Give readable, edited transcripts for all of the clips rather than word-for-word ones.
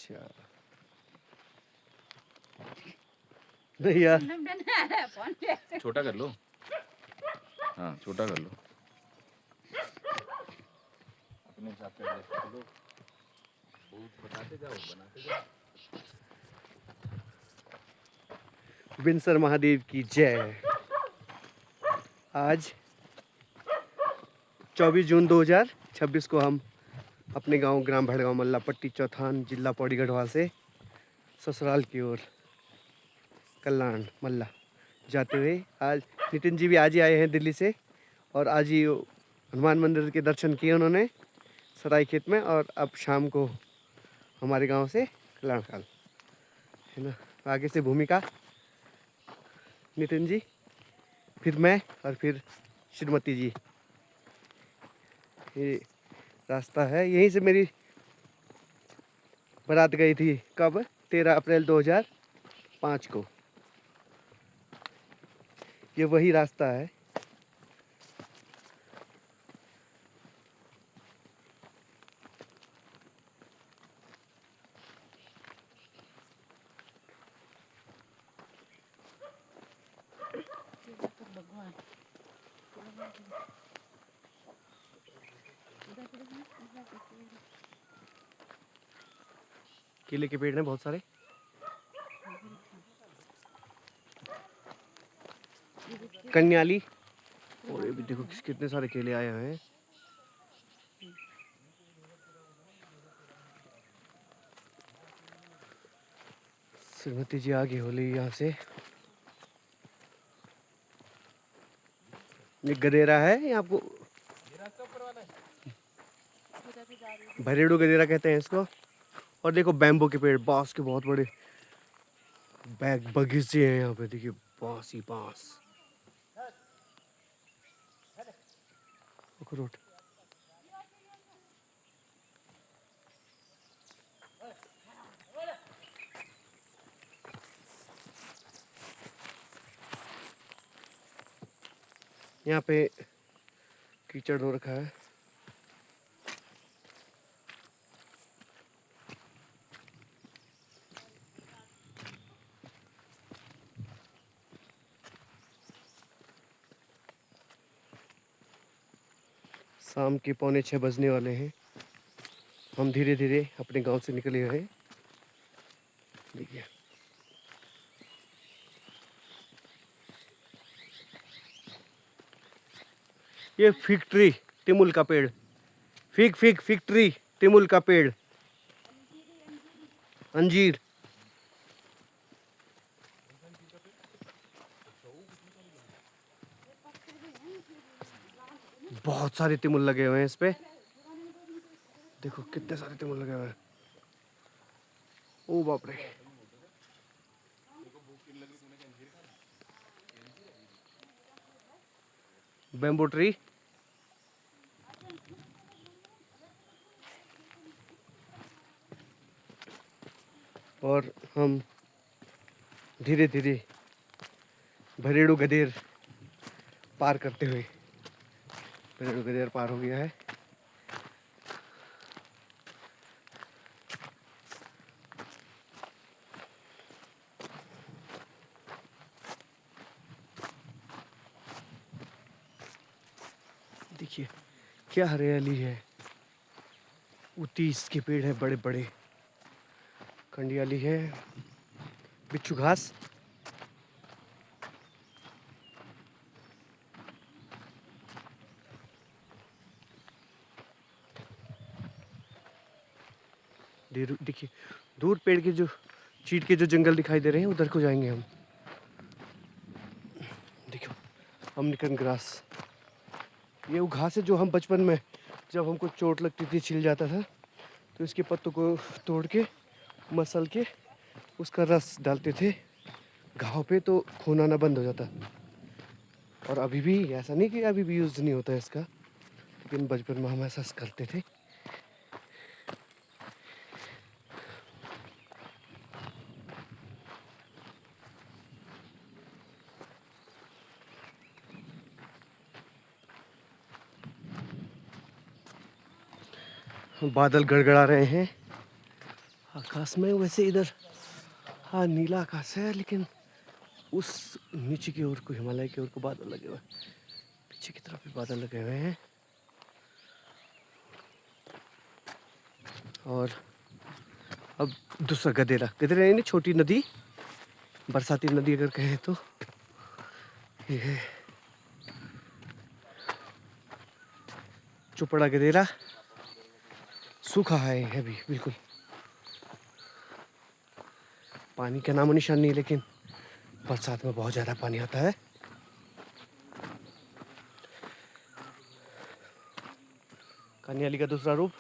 अच्छा नहीं यार, छोटा कर लो। हाँ छोटा कर लो, अपने हिसाब से एडजस्ट कर लो। बहुत बताते जाओ, बनाते जाओ। बिनसर महादेव की जय। आज 24 जून 2026 को हम अपने गांव ग्राम भड़गांव मल्लापट्टी चौथान जिला पौड़ी गढ़वा से ससुराल की ओर कल्याण मल्ला जाते हुए, आज नितिन जी भी आज ही आए हैं दिल्ली से, और आज ही हनुमान मंदिर के दर्शन किए उन्होंने सराय खेत में, और अब शाम को हमारे गांव से कल्याण काल है ना। आगे से भूमिका नितिन जी, फिर मैं, और फिर श्रीमती जी। ये रास्ता है, यहीं से मेरी बारात गई थी कब, 13 अप्रैल 2005 को। ये वही रास्ता है। केले के पेड़ हैं बहुत सारे। कन्याली, और ये भी देखो कितने सारे केले आए हुए हैं। श्रीमती जी आगे हो ली यहाँ से। ये गदेरा है, ये आपको भरेड़ू गदेरा कहते हैं इसको। और देखो बैम्बू के पेड़, बांस के बहुत बड़े बगीचे हैं यहाँ पे। देखिए बांस ही बांस। अखरोट, यहाँ पे कीचड़ हो रखा है। शाम के 5:45 बजने वाले हैं। हम धीरे धीरे अपने गांव से निकले हैं। देखिए ये फिग ट्री, तिमुल का पेड़। फिग फिग फिग ट्री, तिमुल का पेड़, अंजीर। बहुत सारे तिमुल लगे हुए हैं इस पे। देखो कितने सारे तिमुल लगे हुए हैं। ओ बाप रे। Bamboo tree. और हम धीरे धीरे भरेड़ू गदेर पार करते हुए, भरेड़ू गदेर पार हो गया है। देखिए क्या हरियाली है। उतीस के पेड़ है बड़े बड़े, कंडियाली है, बिच्छू घास। देखिए दूर पेड़ के जो चीड़ के जो जंगल दिखाई दे रहे हैं, उधर को जाएंगे हम। देखो अमेरिकन ग्रास, ये वो घास है जो हम बचपन में जब हमको चोट लगती थी, छिल जाता था, तो इसके पत्तों को तोड़ के मसल के उसका रस डालते थे घाव पे, तो खून आना बंद हो जाता। और अभी भी ऐसा नहीं कि अभी भी यूज़ नहीं होता है इसका, लेकिन बचपन में हम ऐसा करते थे। बादल गड़गड़ा रहे हैं, आकाश में वैसे इधर हाँ नीला आकाश है, लेकिन उस नीचे की ओर को हिमालय की ओर को बादल लगे हुए हैं, पीछे की तरफ भी बादल लगे हुए हैं। और अब दूसरा गदेरा, गदेरा यानी छोटी नदी, बरसाती नदी अगर कहें तो ये है चोपड़ा गदेरा। सूखा है ये भी बिल्कुल, पानी का नामो निशान नहीं, लेकिन बरसात में बहुत ज़्यादा पानी आता है। कानियाली का दूसरा रूप।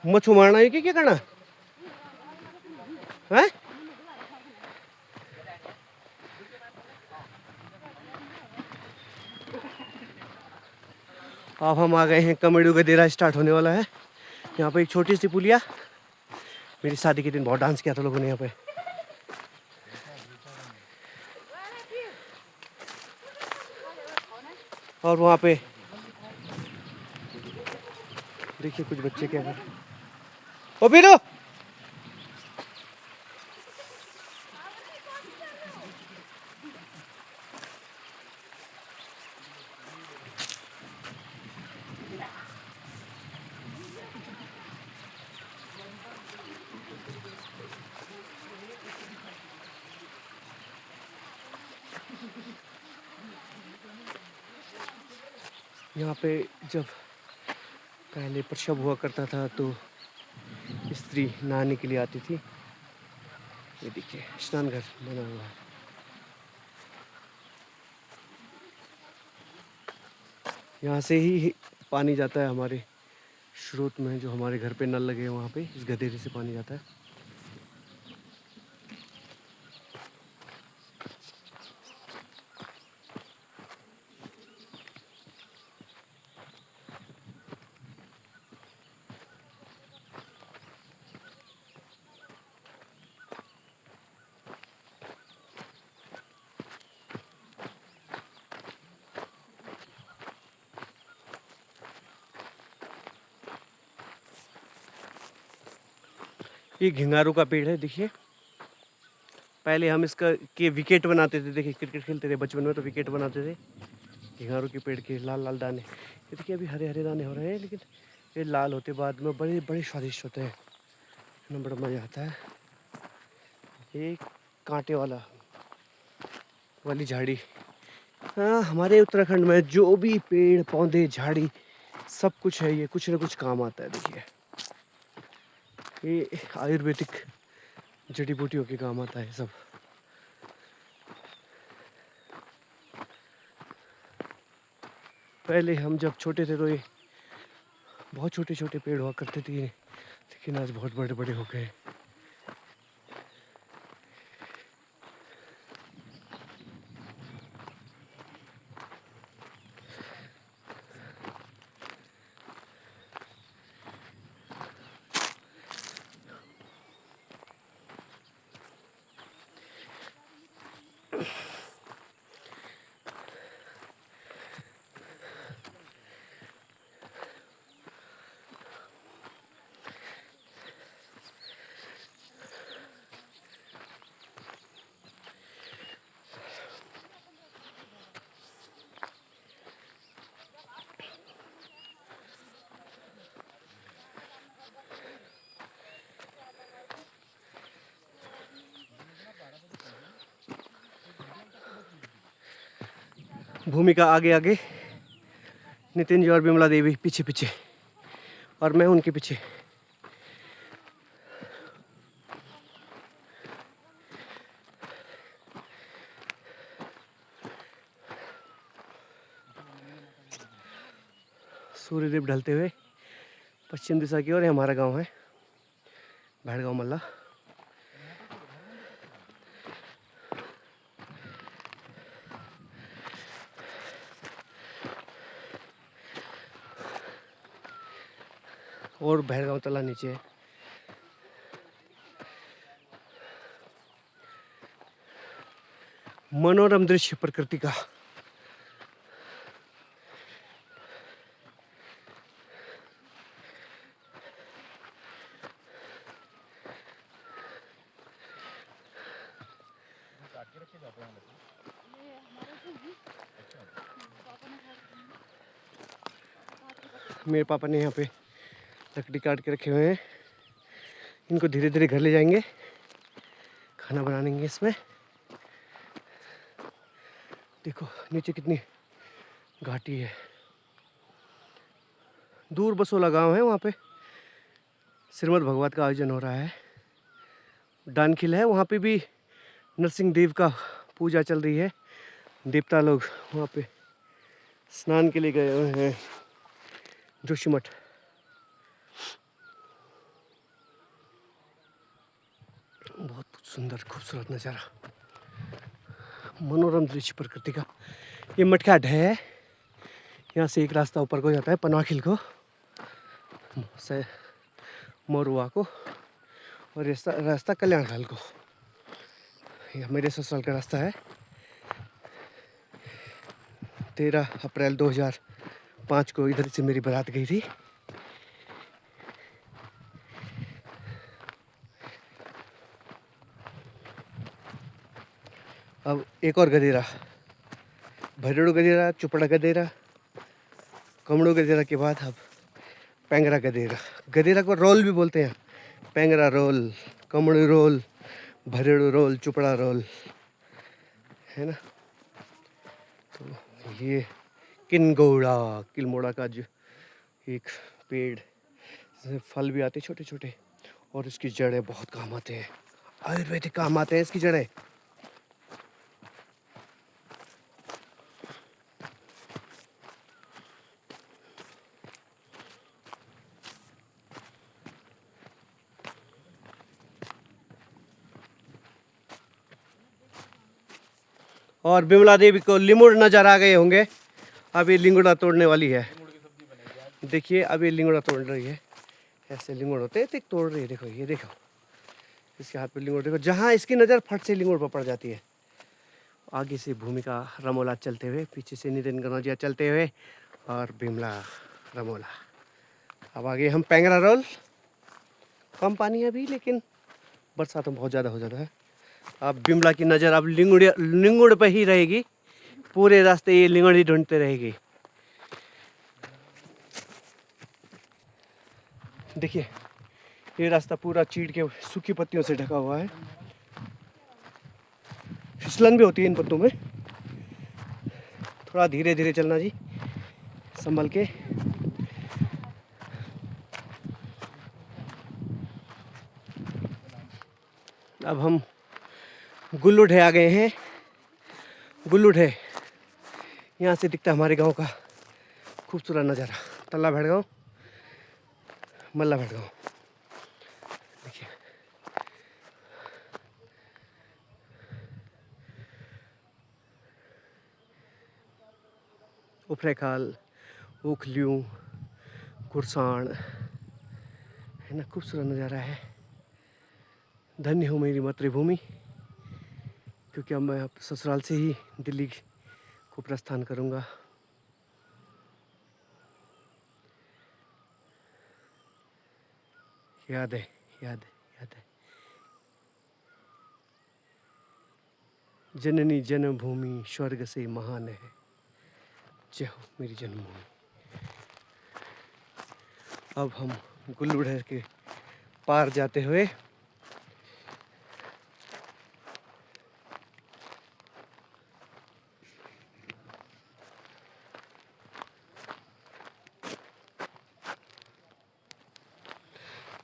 मच्छू मारना है कि क्या करना है? अब हम आ गए हैं, कमेडू गदेरा स्टार्ट होने वाला है। यहाँ पे एक छोटी सी पुलिया, मेरी शादी के दिन बहुत डांस किया था लोगों ने यहाँ पे। और वहाँ पे देखिए कुछ बच्चे क्या कर रहे हैं। ओ बीरू, यहाँ पे जब पहले प्रसव हुआ करता था तो स्त्री नहाने के लिए आती थी। ये देखिए स्नान घर बना हुआ है। यहाँ से ही पानी जाता है हमारे स्रोत में, जो हमारे घर पे नल लगे हैं वहाँ पे इस गदेरे से पानी जाता है। ये घिंगारू का पेड़ है, देखिए पहले हम इसका के विकेट बनाते थे। देखिए क्रिकेट खेलते थे बचपन में तो विकेट बनाते थे घिंगारू के पेड़ के, लाल लाल दाने। ये देखिए अभी हरे हरे दाने हो रहे हैं, लेकिन ये लाल होते बाद में बड़े बड़े स्वादिष्ट होते हैं, बड़ा मज़ा आता है। ये कांटे वाली झाड़ी। हाँ, हमारे उत्तराखंड में जो भी पेड़ पौधे झाड़ी सब कुछ है, ये कुछ ना कुछ काम आता है। देखिए ये आयुर्वेदिक जड़ी बूटियों के काम आता है सब। पहले हम जब छोटे थे तो ये बहुत छोटे छोटे पेड़ हुआ करते थे, लेकिन आज बहुत बड़े बड़े हो गए। भूमिका आगे आगे, नितिन जी और विमला देवी पीछे पीछे, और मैं उनके पीछे। सूर्यदेव ढलते हुए पश्चिम दिशा की ओर। हमारा गांव है भैड़गांव मल्ला। और भैड़गांव तला नीचे है। मनोरम दृश्य प्रकृति का। मेरे पापा ने यहाँ पे लकड़ी काट के रखे हुए हैं। इनको धीरे धीरे घर ले जाएंगे, खाना बनाएंगे इसमें। देखो नीचे कितनी घाटी है। दूर बसोला गांव है, वहाँ पे श्रीमद् भगवत का आयोजन हो रहा है। डानखिल है, वहाँ पे भी नरसिंह देव का पूजा चल रही है। देवता लोग वहाँ पे स्नान के लिए गए हुए हैं। जोशीमठ बहुत सुंदर खूबसूरत नज़ारा, मनोरम दृश्य प्रकृति का। ये मटकाढ है, यहाँ से एक रास्ता ऊपर को जाता है पनवाखिल को, मोरुआ को, और रास्ता कल्याण खाल को। यह मेरे ससुराल का रास्ता है। 13 अप्रैल 2005 को इधर से मेरी बारात गई थी। अब एक और गदेरा, भरेड़ू गदेरा, चुपड़ा गदेरा, कमड़ू गदेरा के बाद अब पेंगरा गदेरा। गदेरा को रोल भी बोलते हैं। पेंगरा रोल, कमड़ू रोल, भरेड़ू रोल, चुपड़ा रोल, है ना। तो ये किलमोड़ा का जो एक पेड़, इसमें फल भी आते छोटे छोटे, और इसकी जड़ें बहुत काम आते हैं, आयुर्वेदिक काम आते हैं इसकी जड़ें। और बिमला देवी को लिमुड़ नजर आ गए होंगे। अब ये लिंगुड़ा तोड़ने वाली है। देखिए अब ये लिंगुड़ा तोड़ रही है। ऐसे लिंगुड़ होते हैं, एक तोड़ रही है। देखो ये देखो, इसके हाथ में लिंगुड़। देखो जहाँ इसकी नज़र फट से लिंगुड़ पर पड़ जाती है। आगे से भूमिका रमोला चलते हुए, पीछे से नितिन गनौजिया चलते हुए, और बिमला रमोला। अब आगे हम पेंगरा रोल। कम पानी है अभी, लेकिन बरसात में बहुत ज़्यादा हो जाता है। अब बिमला की नज़र अब लिंगुड़ पे ही रहेगी। पूरे रास्ते ये लिंगुड़ ही ढूंढते रहेगी। देखिए ये रास्ता पूरा चीड़ के सूखी पत्तियों से ढका हुआ है। फिसलन भी होती है इन पत्तों में। थोड़ा धीरे धीरे चलना जी, संभल के। अब हम गुल्लूढे आ गए हैं। गुल्लूढे, यहाँ से दिखता है हमारे गांव का खूबसूरत नज़ारा। तल्ला भैड़गांव, मल्ला भैड़गांव। देखिए उफरेखाल, ओखलियों, कुरसाण, है ना, खूबसूरत नज़ारा है। धन्य हो मेरी मातृभूमि, क्योंकि अब मैं अब ससुराल से ही दिल्ली को प्रस्थान करूँगा। याद है, याद है, याद है। जननी जन्मभूमि स्वर्ग से महान है। जय हो मेरी जन्मभूमि। अब हम गुल्लूढे के पार जाते हुए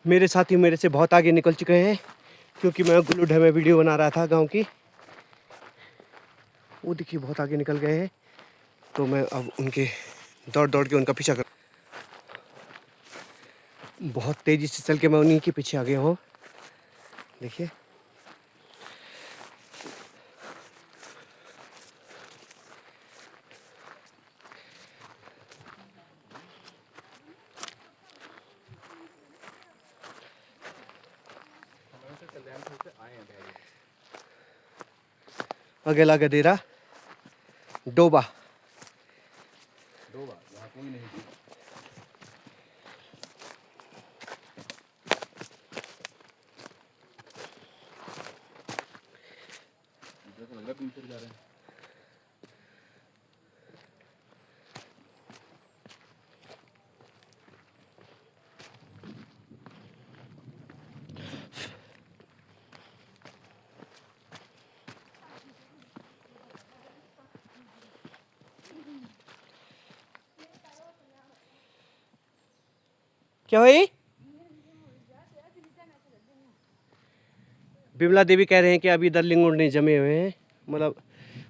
मेरे साथी मेरे से बहुत आगे निकल चुके हैं, क्योंकि मैं गुल्लूढे में वीडियो बना रहा था गांव की। वो देखिए बहुत आगे निकल गए हैं, तो मैं अब उनके दौड़ दौड़ के उनका पीछा कर। बहुत तेज़ी से चल के मैं उन्हीं के पीछे आ गया हूँ। देखिए अगला गदेरा डोबा। यहाँ कोई नहीं थी। इधर से लग रहा है पीछे जा रहे हैं। क्या भाई? बिमला देवी कह रहे हैं कि अभी इधर लिंगुर नहीं जमे हुए हैं, मतलब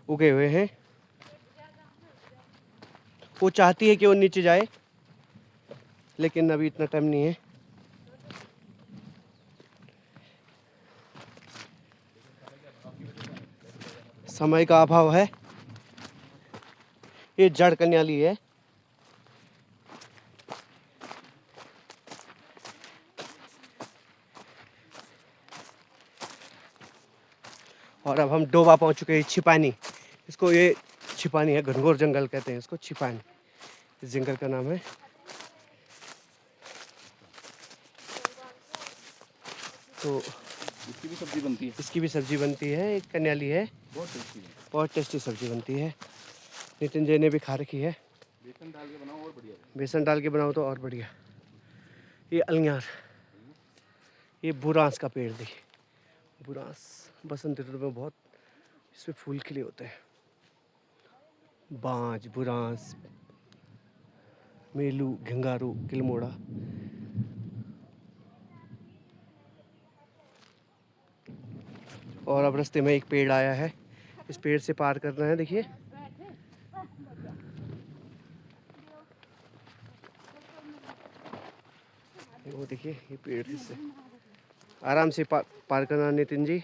उगे हुए हैं। वो चाहती है कि वो नीचे जाए, लेकिन अभी इतना टाइम नहीं है। समय का अभाव है। ये जड़ कन्याली है। और अब हम डोबा पहुंच चुके हैं, छिपानी। इसको ये छिपानी है, घनघोर जंगल कहते हैं इसको, छिपानी इस जंगल का नाम है। तो इसकी भी सब्जी बनती है। इसकी भी सब्जी बनती है, एक कन्याली है, बहुत टेस्टी है। बहुत टेस्टी सब्जी बनती है। नितिन जी ने भी खा रखी है। बेसन डाल के बनाओ और बढ़िया है। बेसन डाल के बनाओ तो और बढ़िया। ये अलंगार, ये बुरांस का पेड़ देखिए, बुरांस बसंत ऋतु में बहुत इसमें फूल खिले होते हैं। बांज, बुरांस, मेलू, घिंगारू, किलमोड़ा। और अब रास्ते में एक पेड़ आया है, इस पेड़ से पार करना है। देखिए वो देखिए, ये पेड़ से आराम से पार करना नितिन जी,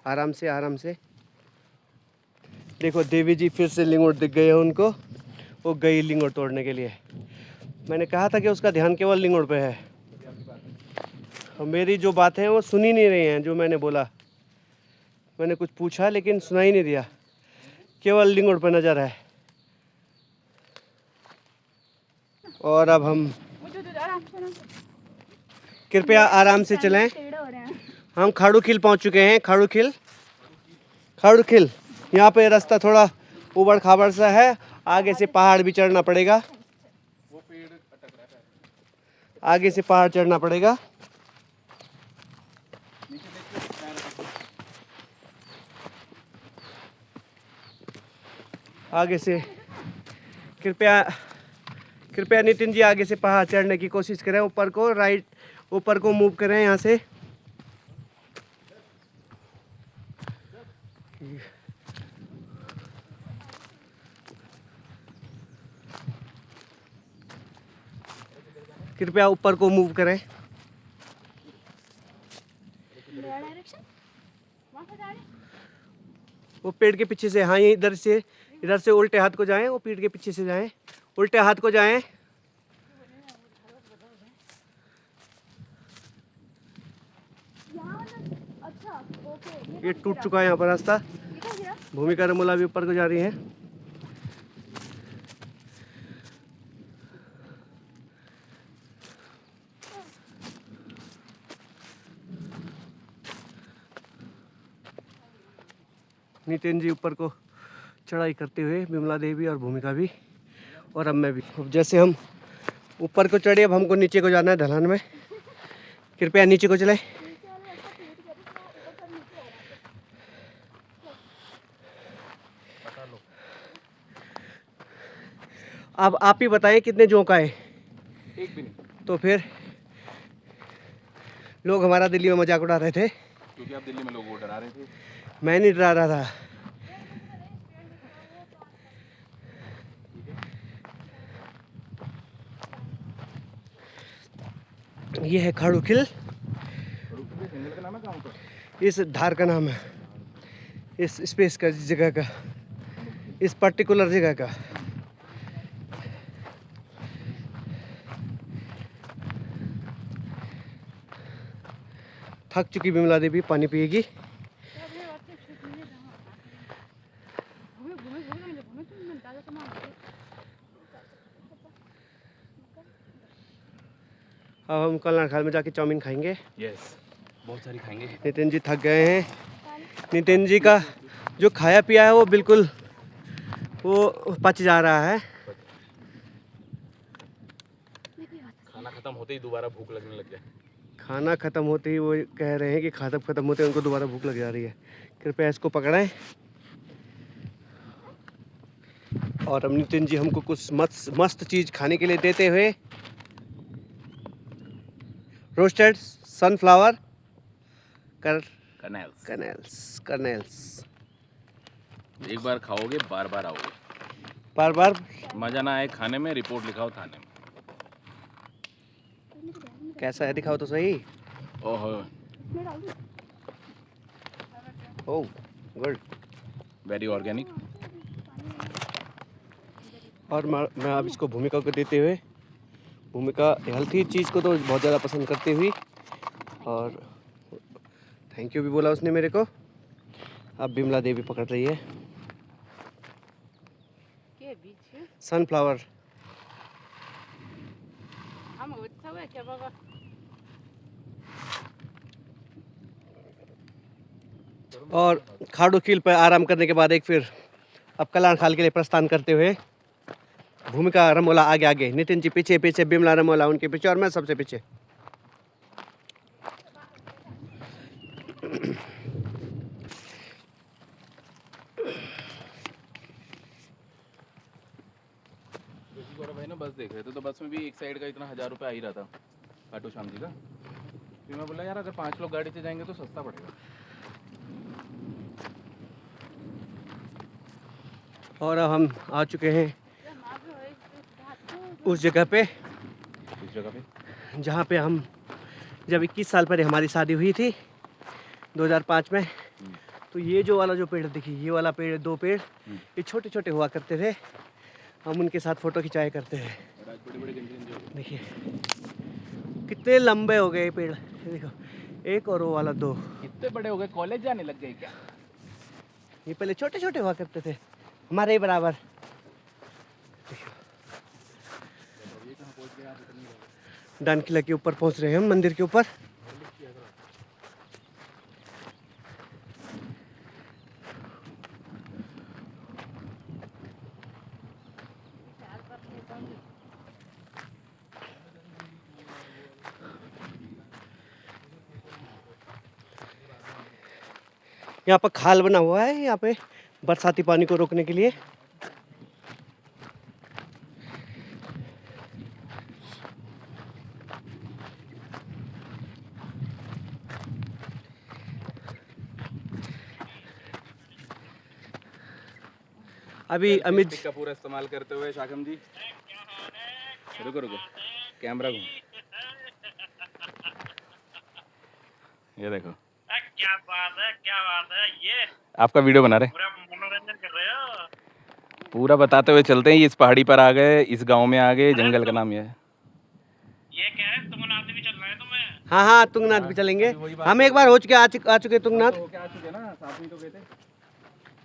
आराम से आराम से। देखो देवी जी फिर से लिंगोट दिख गए हैं उनको, वो गई लिंगोट तोड़ने के लिए। मैंने कहा था कि उसका ध्यान केवल लिंगोट पे है, और मेरी जो बातें हैं वो सुन ही नहीं रही हैं। जो मैंने बोला, मैंने कुछ पूछा लेकिन सुना ही नहीं दिया, केवल लिंगोट पे नजर है। और अब हम कृपया आराम से चलें। हम खाड़ू खिल पहुंच चुके हैं। खाड़ू खिल, खाड़ू खिल। यहाँ पे रास्ता थोड़ा ऊबड़ खाबड़ सा है, आगे से पहाड़ भी चढ़ना पड़ेगा, वो पेड़ अटक रहा है। आगे से पहाड़ चढ़ना पड़ेगा। नीचे देखिए पैर अटक रहा है। आगे से कृपया कृपया नितिन जी आगे से पहाड़ चढ़ने की कोशिश करें। ऊपर को राइट, ऊपर को मूव करें यहाँ से। कृपया ऊपर को मूव करें। वो पेड़ के पीछे से, हाँ, ये इधर से उल्टे हाथ को जाएं, वो पेड़ के पीछे से जाएं, उल्टे हाथ को जाएं। ये टूट चुका है यहाँ पर रास्ता। भूमिका रमोला भी ऊपर को जा रही है। नितिन जी ऊपर को चढ़ाई करते हुए, बिमला देवी और भूमिका भी, और अब मैं भी। अब जैसे हम ऊपर को चढ़े, अब हमको नीचे को जाना है ढलान में। कृपया नीचे को चले। अब आप ही बताएं कितने जोंक आए। एक भी नहीं। तो फिर लोग हमारा दिल्ली में मजाक उड़ा रहे थे, क्योंकि आप दिल्ली में लोगों को डरा रहे थे। मैं नहीं डरा रहा था। ये है खाड़ूखिल, जंगल का नाम है गाँव का? इस धार का नाम है, इस स्पेस का, इस जगह का, इस पर्टिकुलर जगह का। थक चुकी बिमला देवी, पानी पिएगी। अब हम कल्याण खाल में जाके चाउमीन खाएंगे। यस, बहुत सारी खाएंगे। नितिन जी थक गए हैं। नितिन जी का जो खाया पिया है वो बिल्कुल वो पच जा रहा है। खाना खत्म होते ही दोबारा भूख लगने लग जाए। खाना खत्म होते ही वो कह रहे हैं कि खाना खत्म होते ही उनको दोबारा भूख लग जा रही है। कृपया इसको पकड़ें। और अब नितिन जी हमको कुछ मस्त चीज़ खाने के लिए देते हुए, रोस्टेड सनफ्लावर कर्नेल्स। एक बार खाओगे बार बार आओगे। बार बार मजा ना आए खाने में, रिपोर्ट लिखाओ थाने में। कैसा है दिखाओ तो सही। ओहो, ओह गुड। Very organic. और मैं अब इसको भूमिका को देते हुए, भूमिका हेल्थी चीज़ को तो बहुत ज़्यादा पसंद करती हुई, और थैंक यू भी बोला उसने मेरे को। अब बिमला देवी पकड़ रही है सनफ्लावर। और खाड़ूखिल पर आराम करने के बाद एक फिर अब कल्याण खाल के लिए प्रस्थान करते हुए, भूमिका रमोला आगे आगे, नितिन जी पीछे पीछे, बिमला रमोला उनके पीछे, और मैं सबसे पीछे। भाई ना बस देख रहे थे, तो बस में भी एक साइड का इतना 1000 रुपये आ ही रहा था खाटू श्याम जी का। फिर मैं बोला यार अगर 5 लोग गाड़ी से जाएंगे तो सस्ता पड़ेगा। और अब हम आ चुके हैं उस जगह पे, इस जगह पे जहाँ पे हम जब 21 साल पहले हमारी शादी हुई थी 2005 में। तो ये जो वाला जो पेड़ देखिए, ये वाला पेड़, 2 पेड़, ये छोटे छोटे हुआ करते थे। हम उनके साथ फ़ोटो खिंचाया करते थे। देखिए कितने लंबे हो गए ये पेड़, ये देखो, एक और वो वाला 2। कितने बड़े हो गए, कॉलेज जाने लग गए क्या? ये पहले छोटे छोटे हुआ करते थे, हमारे ही बराबर। डान किला के ऊपर पहुंच रहे हैं हम, मंदिर के ऊपर। यहाँ पर खाल बना हुआ है, यहाँ पे बरसाती पानी को रोकने के लिए। अभी अमित का पूरा इस्तेमाल करते हुए शाकम जी, रुको रुको, कैमरा घूम, ये देखो क्या बात है ये आपका वीडियो बना रहे, पूरा मनोरंजन कर रहे हो। पूरा बताते हुए चलते हैं। इस पहाड़ी पर आ गए, इस गांव में आ गए, जंगल का नाम ये है। ये क्या है, तुंगनाथ भी चलना है तुम्हें? हाँ हाँ, तुंगनाथ भी चलेंगे। हम एक बार हो चुके आ चुके तुंगनाथ। होके आ चुके ना, साथ में तो गए थे।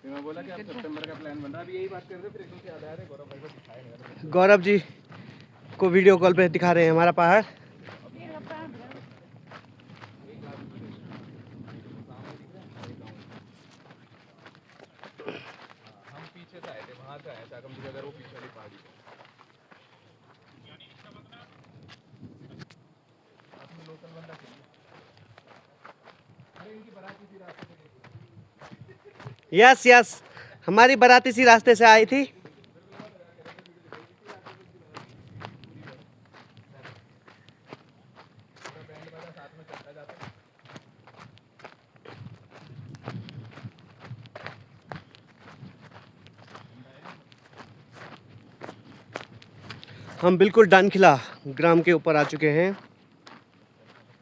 फिर मैं बोला कि अब सितंबर का प्लान बन रहा है, अभी यही बात कर रहे थे, फिर एकदम से याद आया, गौरव भाई को दिखाया नहीं। गौरव जी को वीडियो कॉल पे दिखा रहे हैं हमारा पहाड़। हम पीछे से आए थे, वहां से आए थे शाकम जी, अगर वो पीछे वाली पहाड़ी लोकल बंदा चाहिए। अरे इनकी बारात इसी रास्ते से गई। यस यस, हमारी बारात इसी रास्ते से आई थी। हम बिल्कुल डानखिला ग्राम के ऊपर आ चुके हैं।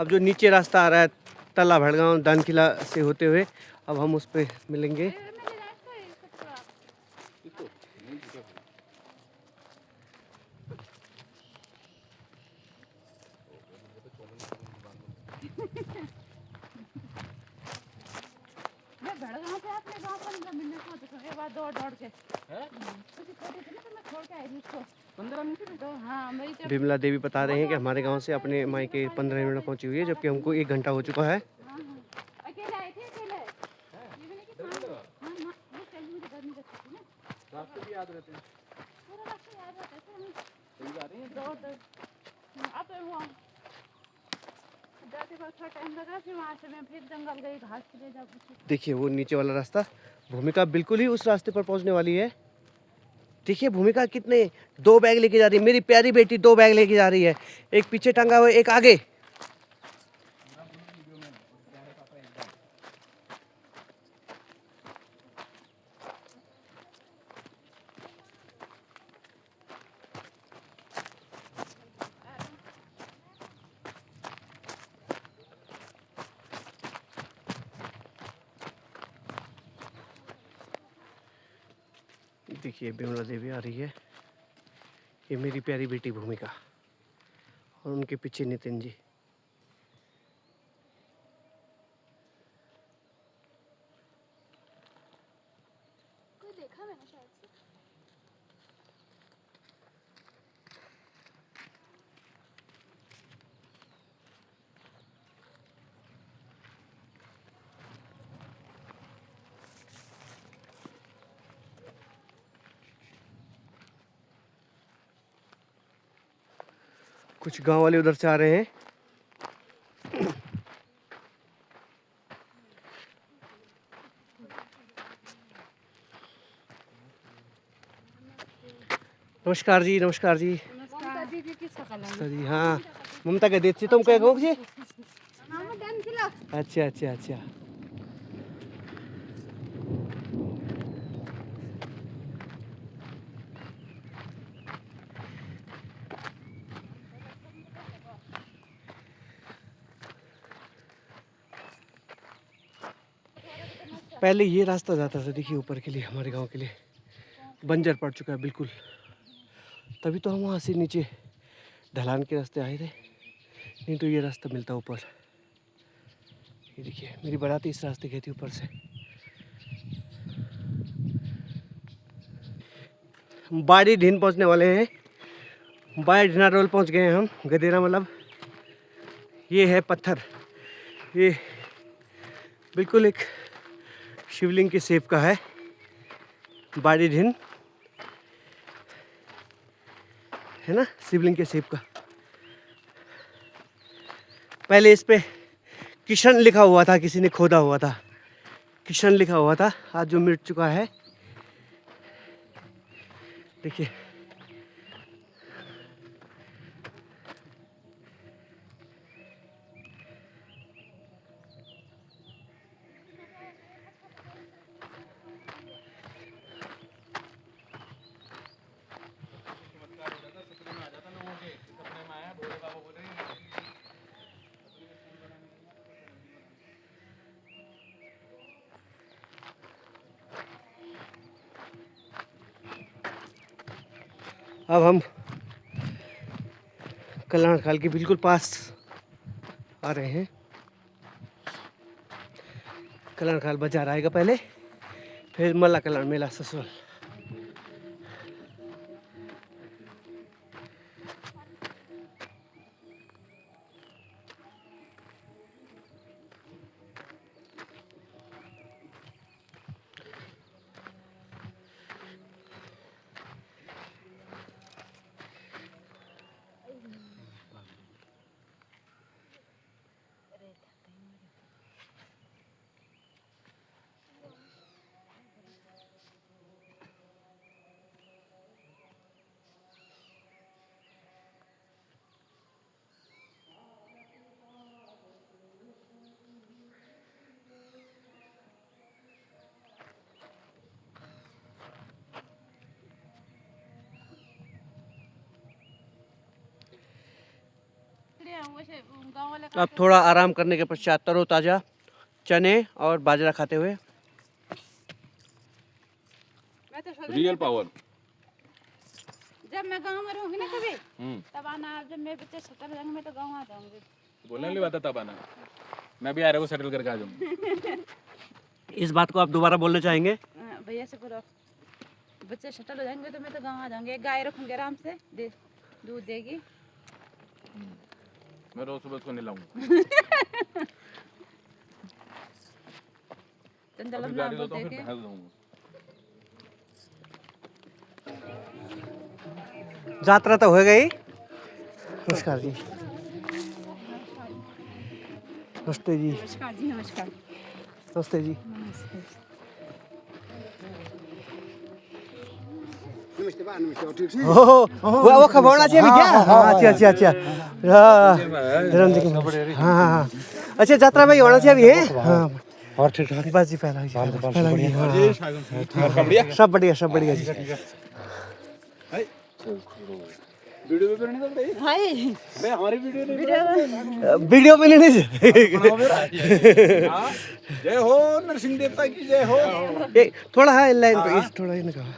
अब जो नीचे रास्ता आ रहा है तला भड़गांव दान किला से होते हुए, अब हम उस पर मिलेंगे। मेरे रास्ता है इसका थोड़ा। इसको नहीं दिखा। मैं भड़गांव से अपने गांव 15 मिनट में तो एक बार दौड़ के हैं? छोटी छोटी थी ना तो मैं छोड़ के आई थी उसको 15 मिनट में? तो हाँ मेरी तरफ विमला देवी बता रहे हैं कि हमारे गांव से अपने मायके 15 मिनट में पहुंची हुई है, जबकि हमको 1 घंटा हो चुका है। हाँ हाँ अकेले आए थे अकेले ये भी नहीं कि हाँ हाँ वो चल मुझे गर्मी लगती थी ना रास्ते भी याद रहते हैं। पूरा रास्ता याद रहता है हमें सही जा रही है। दौड़ अब तो हुआ जाते वक्त थोड़ा टाइम लगा फिर वहाँ से मैं फिर जंगल गई घास के लिए जाकर देखिए वो नीचे वाला रास्ता, भूमिका बिल्कुल ही उस रास्ते पर पहुंचने वाली है। देखिए भूमिका कितने 2 बैग लेके जा रही है, मेरी प्यारी बेटी 2 बैग लेके जा रही है, एक पीछे टंगा हुआ है, एक आगे। देखिए विमला देवी आ रही है, ये मेरी प्यारी बेटी भूमिका और उनके पीछे नितिन जी। कोई देखा मैंने शायद से कुछ गांव वाले उधर से आ रहे हैं। नमस्कार जी, नमस्कार जी। ममता दीदी की शकल है नमस्कार जी। हाँ ममता के देती तुम क्या कहो जी? हाँ मैं डन खिला अच्छा अच्छा अच्छा। पहले ये रास्ता जाता था, देखिए ऊपर के लिए, हमारे गांव के लिए बंजर पड़ चुका है बिल्कुल। तभी तो हम वहाँ से नीचे ढलान के रास्ते आए थे, नहीं तो ये रास्ता मिलता ऊपर। ये देखिए मेरी बारात इस रास्ते गई थी ऊपर से। हम बाड़ी ढीन पहुँचने वाले हैं, बाड़ी ढीना रोल पहुँच गए हैं हम। गदेरा मतलब ये है पत्थर, ये बिल्कुल एक शिवलिंग के शेप का है, बाड़ी ढीन है ना, शिवलिंग के शेप का। पहले इस पे किशन लिखा हुआ था, किसी ने खोदा हुआ था, किशन लिखा हुआ था, आज जो मिट चुका है। देखिए अब हम कल्याण खाल के बिल्कुल पास आ रहे हैं। कल्याण खाल बाजार आएगा पहले, फिर मल्ला कल्याण मेला ससुराल। वैसे गांव वाले अब थोड़ा आराम करने के पश्चात तरोताज़ा चने और बाजरा खाते हुए मैं तो सोच रियल पावर। जब मैं गांव में रहूंगी ना कभी तब आना आप, जब मेरे बच्चे सेटल हो जाएंगे मैं तो गांव आ जाऊंगी। बोलने वाली बात है तब आना, मैं भी आ रहा हूँ सेटल करके आ जाऊँगा। इस बात को आप दोबारा बोलना चाहेंगे? भैया से बोलो बच्चे सेटल हो जाएंगे तो मैं तो गांव आ जाऊंगी। एक गाय रखूंगी आराम से, दूध देगी। मैं रोज सुबह उसको नहलाऊंगा। अभी गाड़ी लेता हूँ, फिर भैंस दूंगा। यात्रा तो हो गई। नमस्कार जी। नमस्ते जी। नमस्कार जी। नमस्कार। नमस्ते जी। वो खबरना चाहिए क्या? हाँ अच्छा अच्छा अच्छा। हाँ अच्छा यात्रा में होना चाहिए। हाँ और ठीक ठाक बस जी। पहला सब बढ़िया सब बढ़िया जी। वीडियो में नहीं। जय हो नरसिंह देवता की जय हो। थोड़ा है लाइन पे, थोड़ा ही कहा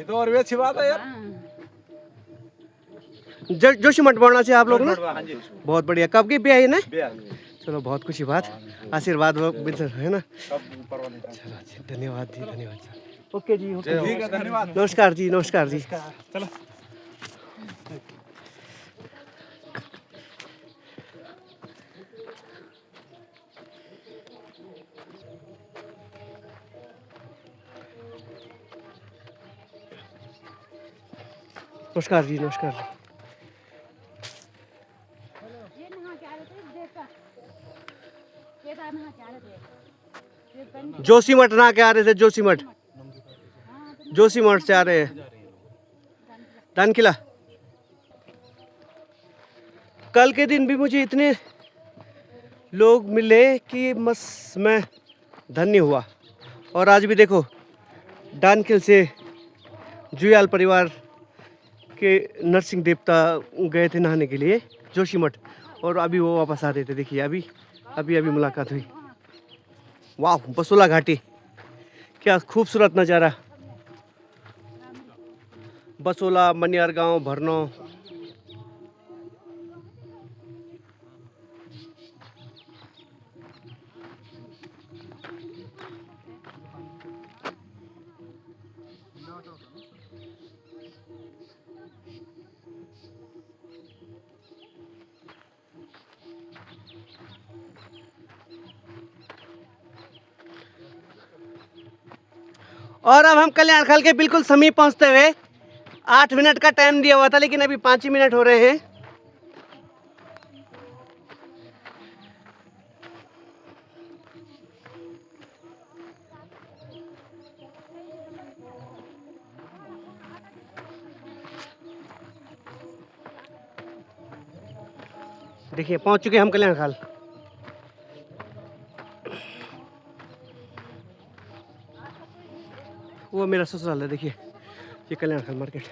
तो और भी अच्छी बात है यार। जोशी मठ बोलना चाहिए आप लोग ना। बहुत बढ़िया। कब की पे आई ना? चलो बहुत खुशी बात। आशीर्वाद है ना। चलो जी धन्यवाद जी धन्यवाद। ओके जी ओके ठीक है धन्यवाद। नमस्कार जी नमस्कार जी। चलो नमस्कार जी नमस्कार जी। जोशीमठ ना के आ रहे थे। जोशीमठ से आ रहे हैं दानकिला। कल के दिन भी मुझे इतने लोग मिले कि मैं धन्य हुआ। और आज भी देखो डानकिल से जुयाल परिवार के नरसिंह देवता गए थे नहाने के लिए जोशीमठ, और अभी वो वापस आ रहे थे। देखिए अभी मुलाकात हुई। वाह बसोला घाटी, क्या खूबसूरत नज़ारा। बसोला, मनियार गांव, भरनो। और अब हम कल्याण खाल के बिल्कुल समीप पहुंचते हुए 8 मिनट का टाइम दिया हुआ था, लेकिन अभी 5 ही मिनट हो रहे हैं। देखिए पहुंच चुके हम कल्याण खाल। वो मेरा ससुराल है। देखिए ये कल्याण खाल मार्केट।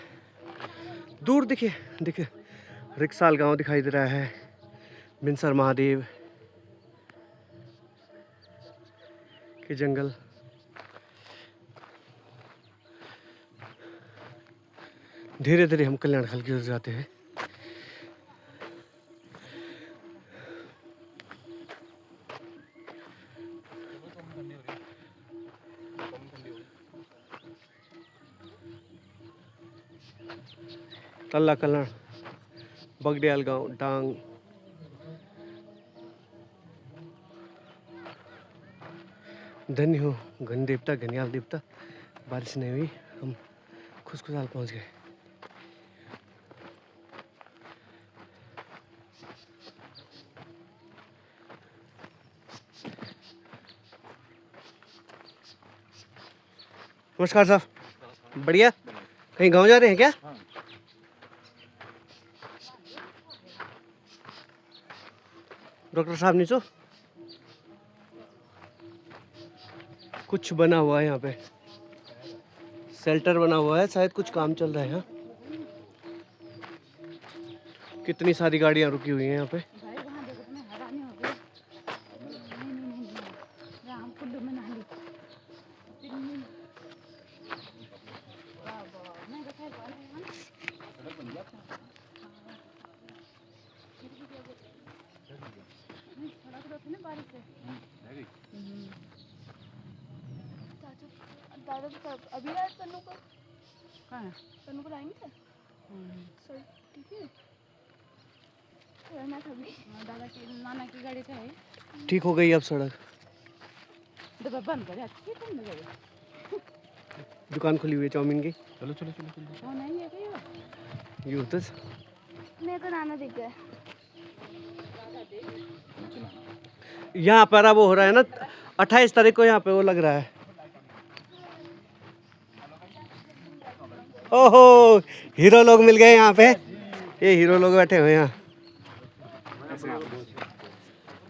दूर देखिए रिक्साल गांव दिखाई दे रहा है। बिनसर महादेव के जंगल। धीरे धीरे हम कल्याण खाल की ओर जाते हैं। तल्ला कल्याण, बगडियाल गांव, डांग। धन्य हो घन देवता, घनियाल देवता। बारिश नहीं हुई, हम खुशखुशाल पहुंच गए। नमस्कार साहब, बढ़िया। कहीं गांव जा रहे हैं क्या? डॉक्टर साहब नीचो कुछ बना हुआ है यहाँ पे, शेल्टर बना हुआ है, शायद कुछ काम चल रहा है यहाँ। कितनी सारी गाड़ियाँ रुकी हुई हैं यहाँ पे। भाई वहाँ देखो तुम्हें हैरानी हो गई। नहीं यहाँ हम कुल्लू मनाली वाह वाह मैं देखा है सड़क तो थी ना बारिश से। दादा तो अभी आए तनु को कहाँ है? तनु को लाएंगे क्या सर ठीक है रहना कभी दादा की नाना की गाड़ी तो है। ठीक हो गई अब सड़क, दबा बंद कर यार ये तुम लगे दुकान खुली हुई है चाउमीन की। चलो चलो चलो चलो। कौन है ये कहीं ये होता है। मेरे को नाना दिख गया यहाँ पर अब वो हो रहा है ना 28 तारीख को यहाँ पे वो लग रहा है। ओहो हीरो लोग मिल गए यहाँ पे, ये हीरो लोग बैठे हुए हैं यहाँ।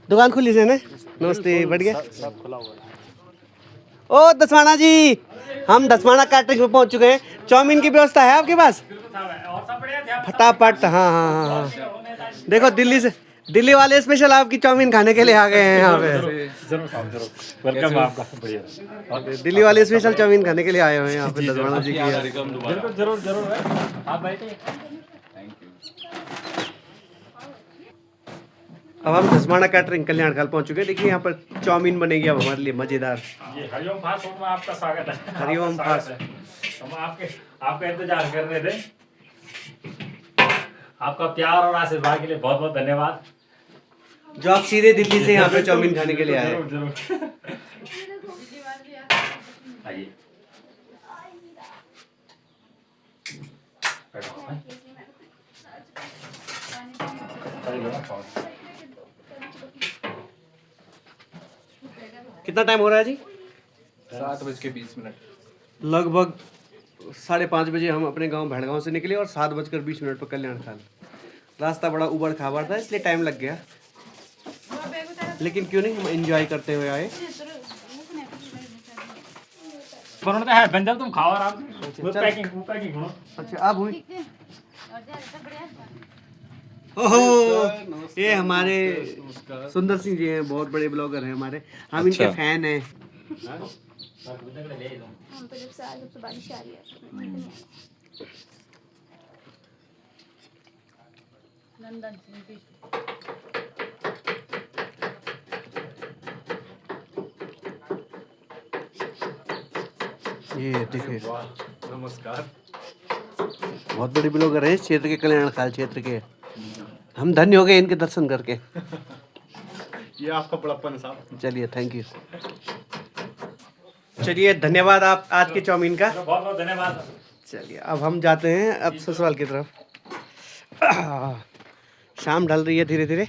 दुकान खुली से ना। नमस्ते बढ़ गया सब खुला हुआ है। ओ दसवाना जी हम दसवाना कैटरिंग में पहुँच चुके हैं। चाउमीन की व्यवस्था है आपके पास? फटाफट हाँ हाँ हाँ हाँ देखो दिल्ली वाले स्पेशल आपकी चाउमीन खाने के लिए आ गए हैं यहाँ पे। जरूर वेलकम आपका बढ़िया दिल्ली वाले स्पेशल चाउमीन खाने के लिए आए हुए हैं यहाँ पे दसवाना जी की। जरूर जरूर आप बैठे। Thank you. अब हम दसवाना कैटरिंग कल्याण काल पहुँच चुके हैं। देखिए यहाँ पर चाउमीन बनेगी अब हमारे लिए मज़ेदार। ये हरिओम फास्ट फूड में आपका स्वागत है। हरिओम फास्ट। हम आपका इंतजार कर रहे थे। आपका प्यार और आशीर्वाद के लिए बहुत बहुत धन्यवाद। जो आप सीधे दिल्ली से यहाँ पे चाउमीन खाने के लिए आए। जरूर जरूर आइए कितना टाइम हो रहा है जी? 7:20 लगभग 5:30 बजे हम अपने गांव भड़गांव से निकले और 7:20 पर कल्याण खाल। रास्ता बड़ा उबड़ खाबड़ था इसलिए टाइम लग गया, लेकिन क्यों नहीं हम एंजॉय करते हुए आए। बनता है बंजल तुम खाओ आराम से। वो पैकिंग करो। अच्छा आप हुई। ठीक है और जा तो बढ़िया ओहो ये हमारे सुंदर सिंह जी हैं, बहुत बड़े ब्लॉगर हैं हमारे, हम इनके फैन हैं। हम तो जब से आज जब से बारिश आ रही है लंदन से ये देखिए नमस्कार। बहुत बड़ी ब्लॉगर है इस क्षेत्र के, कल्याण खाल क्षेत्र के। हम धन्य हो गए इनके दर्शन करके। ये आपका बड़प्पन साहब। चलिए थैंक यू। चलिए धन्यवाद आप आज के चाउमीन का। बहुत बहुत धन्यवाद। चलिए अब हम जाते हैं अब ससुराल की तरफ। शाम ढल रही है धीरे धीरे।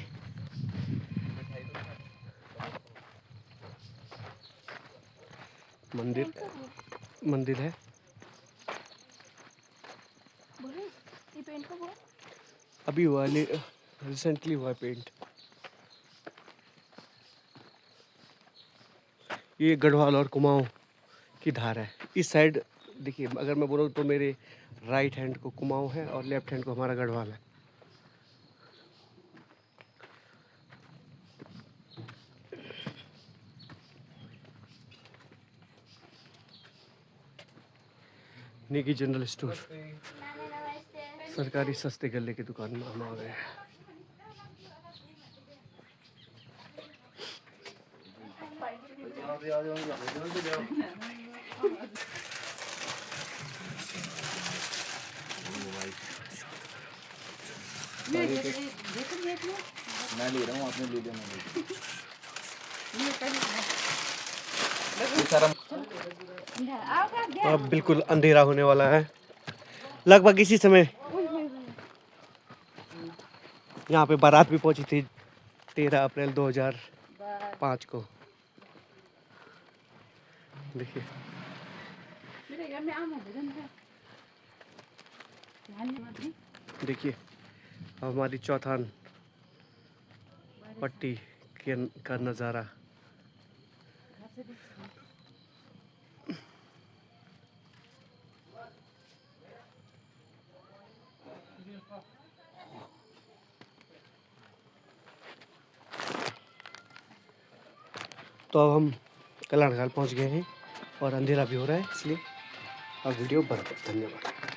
मंदिर है। बोले ये पेंट का वो अभी हुआ रिसेंटली हुआ पेंट। ये गढ़वाल और कुमाऊं की धार है। इस साइड देखिए अगर मैं बोलूँ तो मेरे राइट हैंड को कुमाऊं है और लेफ्ट हैंड को हमारा गढ़वाल है। निकी जनरल स्टोर सरकारी सस्ते गले की दुकान में हम आ गए हैं। मैं ले रहा हूँ, आपने ले लिया, मैं ले लिया। अब बिल्कुल अंधेरा होने वाला है। लगभग इसी समय यहाँ पे बारात भी पहुंची थी 13 अप्रैल 2005 को। देखिए मेरे घर में आम है भजन है देखिए अब हमारी चौथान पट्टी का नज़ारा। तो अब हम कल्याण घाट पहुँच गए हैं और अंधेरा भी हो रहा है, इसलिए अब वीडियो बंद। धन्यवाद।